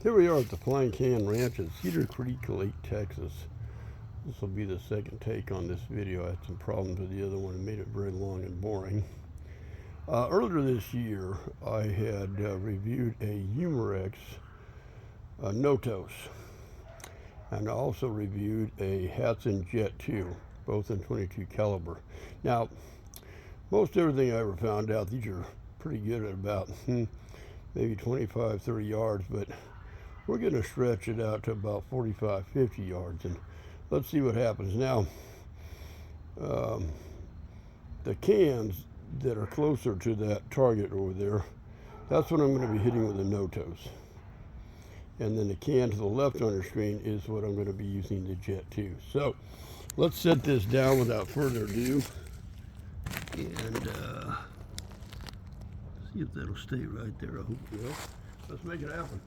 Here we are at the Flying Can Ranch in Cedar Creek Lake, Texas. This will be the second take on this video. I had some problems with the other one and made it very long and boring. Earlier this year, I had reviewed a Umarex Notos, and I also reviewed a Hatsan Jet 2, both in 22 caliber. Now, most everything I ever found out, these are pretty good at about maybe 25, 30 yards, but we're going to stretch it out to about 45, 50 yards, and let's see what happens. Now, the cans that are closer to that target over there, that's what I'm going to be hitting with the Notos. And then the can to the left on the screen is what I'm going to be using the Jet 2. So let's set this down without further ado, and see if that'll stay right there. I hope it will. Let's make it happen.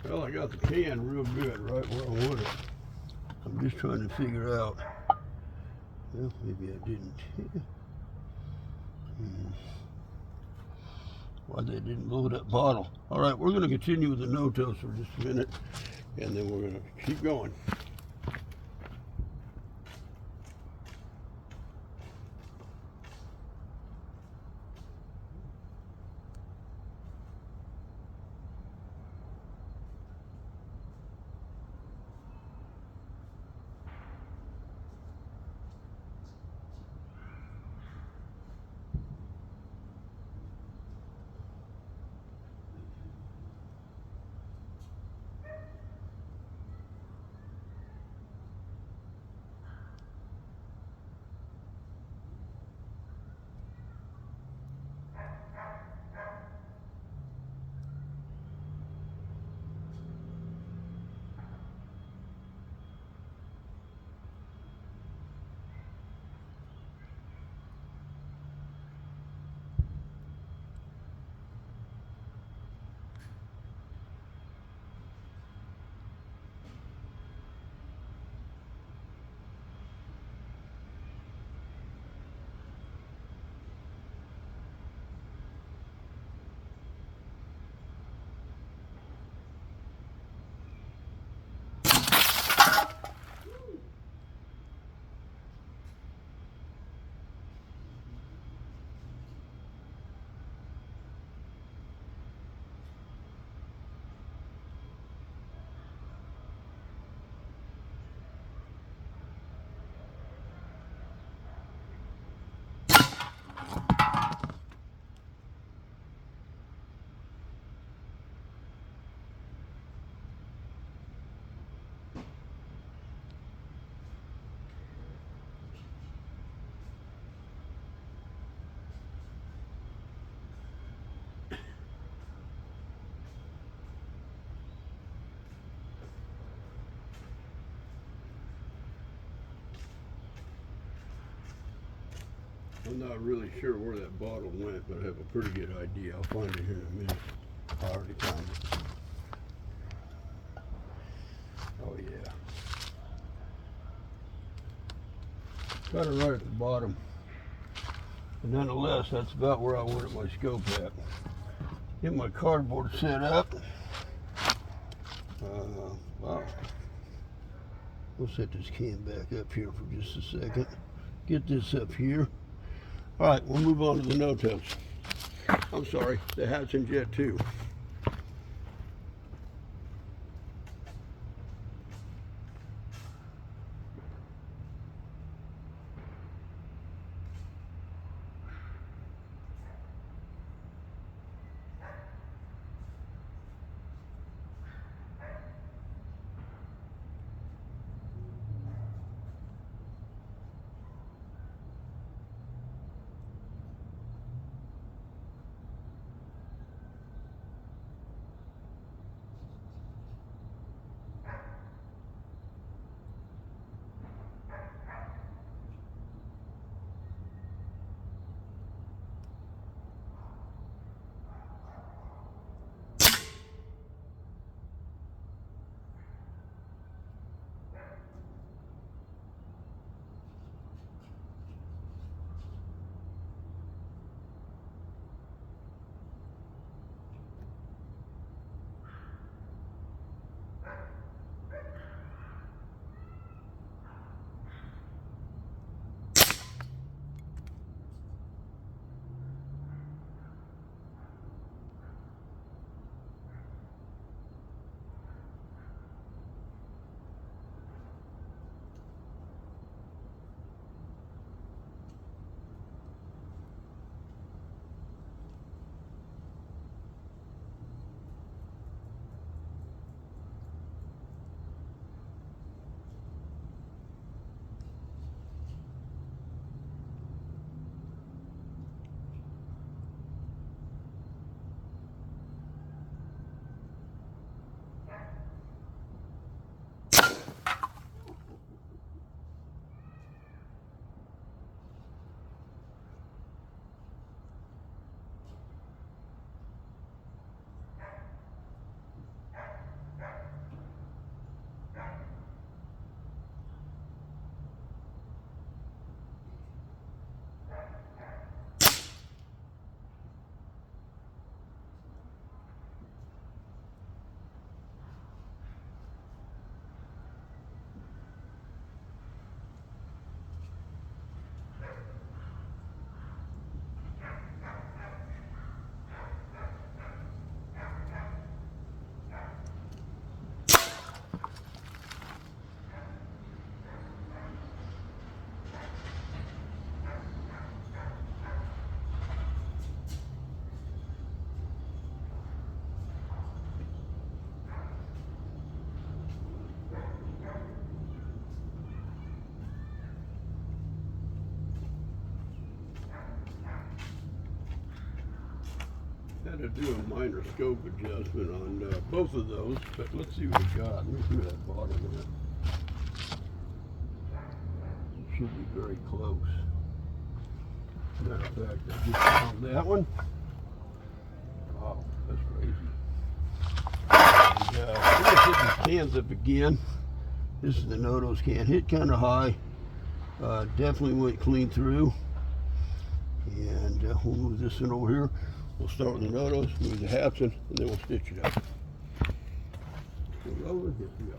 Well, I got the can real good right where I want it. I'm just trying to figure out, well, maybe I didn't. Why they didn't blow that bottle. All right, we're going to continue with the Notos for just a minute, and then we're going to keep going. I'm not really sure where that bottle went, but I have a pretty good idea. I'll find it here in a minute. I already found it. Oh yeah. Got it right at the bottom. And nonetheless, that's about where I wanted my scope at. Get my cardboard set up. Wow. We'll set this can back up here for just a second. Get this up here. All right, we'll move on to the Notos. I'm sorry, the Hatsan Jet 2. Had to do a minor scope adjustment on both of those, but let's see what we got. Let me see that bottom of it. It should be very close. Matter of fact, I just found that one. Wow, that's crazy. And, we're gonna put these cans up again. This is the Notos can. Hit kind of high. Definitely went clean through. And we'll move this one over here. We'll start with the Notos, move the Hatsan, and then we'll stitch it up. Go over, here we are.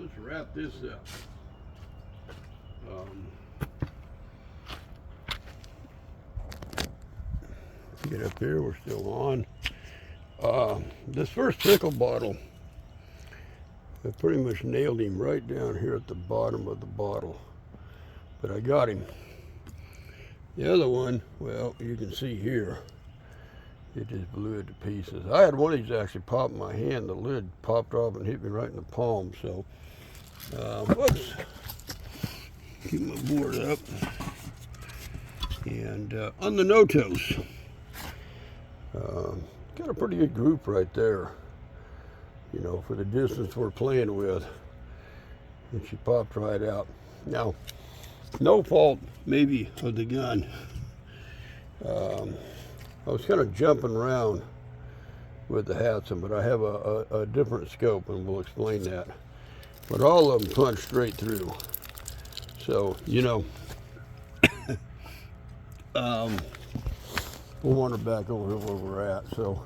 let's wrap this up. Get up here, we're still on. This first pickle bottle, I pretty much nailed him right down here at the bottom of the bottle, but I got him. The other one, well, you can see here, it just blew it to pieces. I had one of these actually pop in my hand. The lid popped off and hit me right in the palm. So, whoops. Keep my board up. And on the Notos, got a pretty good group right there, you know, for the distance we're playing with. And she popped right out. Now, no fault maybe of the gun. I was kind of jumping around with the Hatsan, but I have a different scope, and we'll explain that. But all of them punch straight through. So, you know, we'll wander back over where we're at. So,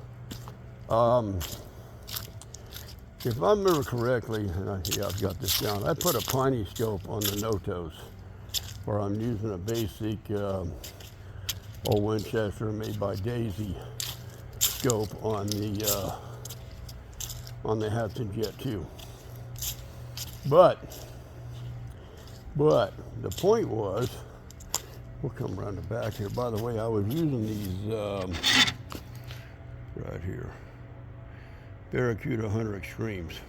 if I remember correctly, and yeah, I've got this down, I put a piney scope on the Notos, where I'm using a basic old Winchester made by Daisy scope on the Hatsan Jet 2. But the point was, we'll come around the back here. By the way, I was using these right here, Barracuda Hunter Extremes.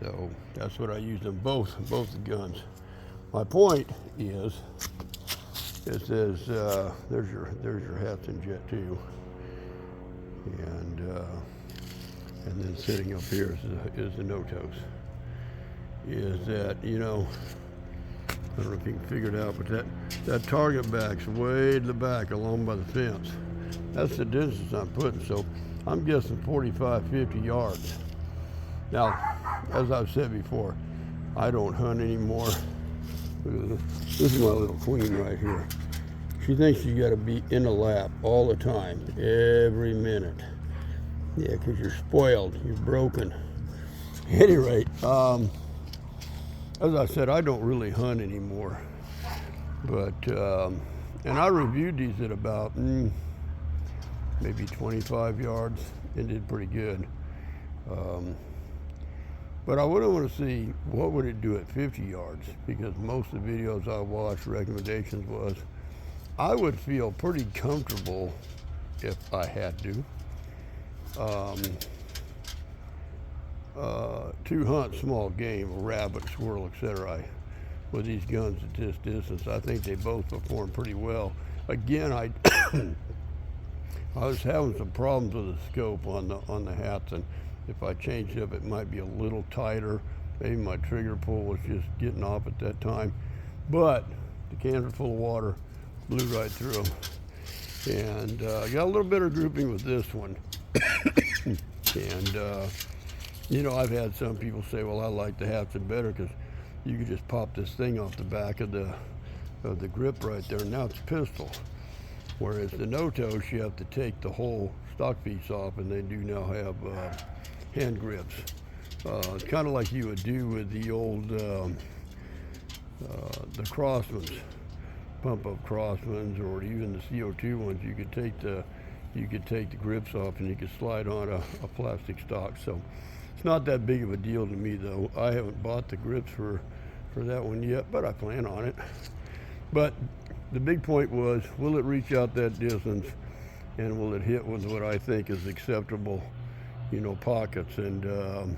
So that's what I used in both the guns. My point is, it says there's your Hatsan Jet 2, and then sitting up here is the Notos. Is that, you know, I don't know if you can figure it out, but that target back's way to the back along by the fence. That's the distance I'm putting, so I'm guessing 45, 50 yards. Now, as I've said before, I don't hunt anymore. This is my little queen right here. She thinks she's got to be in a lap all the time, every minute. Yeah, because you're spoiled, you're broken. At any rate, as I said, I don't really hunt anymore. But, and I reviewed these at about maybe 25 yards and did pretty good. But I wouldn't want to see what would it do at 50 yards, because most of the videos I watched, recommendations was, I would feel pretty comfortable if I had to hunt small game, a rabbit, squirrel, etc. with these guns at this distance. I think they both perform pretty well. Again, I was having some problems with the scope on the Hatsan. If I changed up, it might be a little tighter. Maybe my trigger pull was just getting off at that time. But the cans are full of water, blew right through them. And I got a little better grouping with this one. And, you know, I've had some people say, well, I like the Hatsan better because you can just pop this thing off the back of the grip right there. Now it's pistol. Whereas the Notos, you have to take the whole stock piece off, and they do now have hand grips. It's kind of like you would do with the old the Crossmans, pump up Crossmans, or even the CO2 ones. You could take the grips off, and you could slide on a plastic stock. So it's not that big of a deal to me, though. I haven't bought the grips for that one yet, but I plan on it. But the big point was, will it reach out that distance, and will it hit with what I think is acceptable, you know, pockets? And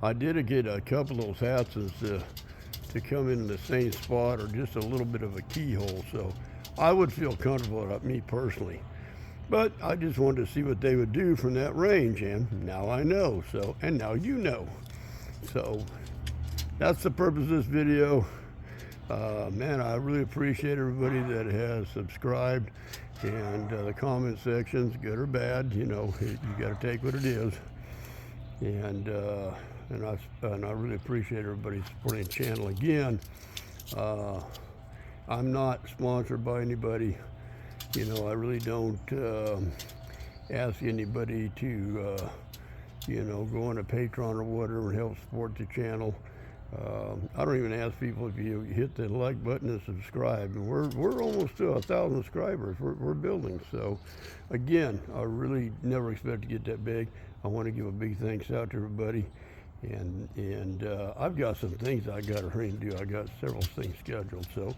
I did get a couple of those Hatsans to come in the same spot, or just a little bit of a keyhole. So I would feel comfortable about me personally. But I just wanted to see what they would do from that range, and now I know. So, and now you know. So that's the purpose of this video. Man, I really appreciate everybody that has subscribed, and the comment sections, good or bad, you know, you got to take what it is. And I really appreciate everybody supporting the channel. Again, I'm not sponsored by anybody. You know, I really don't ask anybody to you know, go on to Patreon or whatever and help support the channel. I don't even ask people if you hit the like button and subscribe. And we're almost to 1,000 subscribers. We're building. So, again, I really never expect to get that big. I want to give a big thanks out to everybody. And I've got some things I got to hurry and do. I got several things scheduled. So,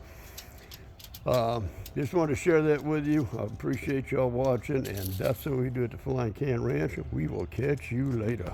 just wanted to share that with you. I appreciate y'all watching. And that's what we do at the Flying Can Ranch. We will catch you later.